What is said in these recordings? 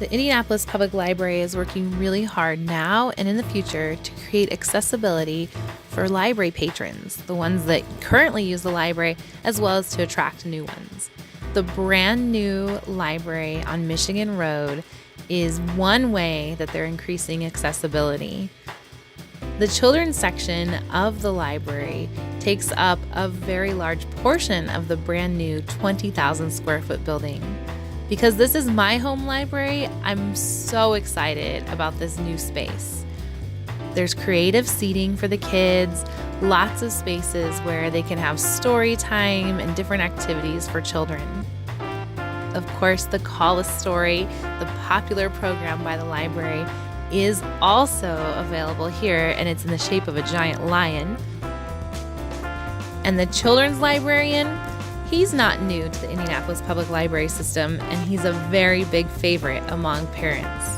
The Indianapolis Public Library is working really hard now and in the future to create accessibility for library patrons, the ones that currently use the library, as well as to attract new ones. The brand new library on Michigan Road is one way that they're increasing accessibility. The children's section of the library takes up a very large portion of the brand new 20,000 square foot building. Because this is my home library, I'm so excited about this new space. There's creative seating for the kids, lots of spaces where they can have story time and different activities for children. Of course, the Call a Story, the popular program by the library, is also available here, and it's in the shape of a giant lion. And the children's librarian, he's not new to the Indianapolis Public Library system, and he's a very big favorite among parents.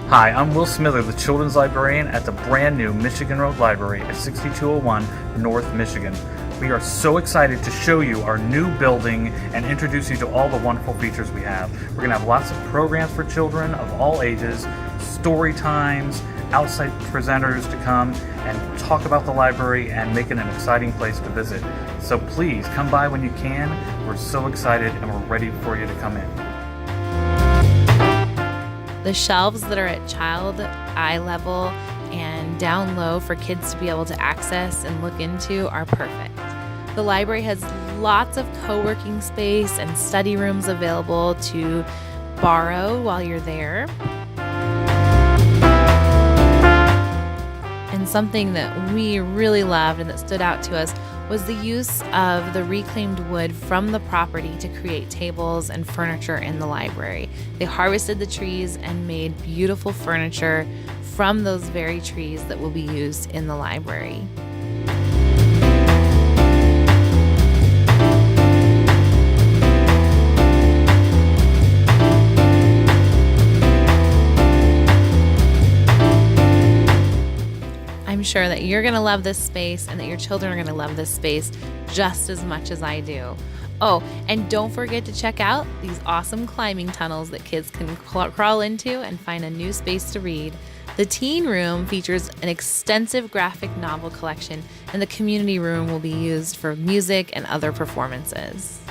Hi, I'm Will Smither, the children's librarian at the brand new Michigan Road Library at 6201 North Michigan. We are so excited to show you our new building and introduce you to all the wonderful features we have. We're going to have lots of programs for children of all ages, story times, outside presenters to come and talk about the library and make it an exciting place to visit. So please come by when you can. We're so excited and we're ready for you to come in. The shelves that are at child eye level and down low for kids to be able to access and look into are perfect. The library has lots of co-working space and study rooms available to borrow while you're there. And something that we really loved and that stood out to us was the use of the reclaimed wood from the property to create tables and furniture in the library. They harvested the trees and made beautiful furniture from those very trees that will be used in the library. I'm sure that you're going to love this space and that your children are going to love this space just as much as I do. Oh, and don't forget to check out these awesome climbing tunnels that kids can crawl into and find a new space to read. The teen room features an extensive graphic novel collection, and the community room will be used for music and other performances.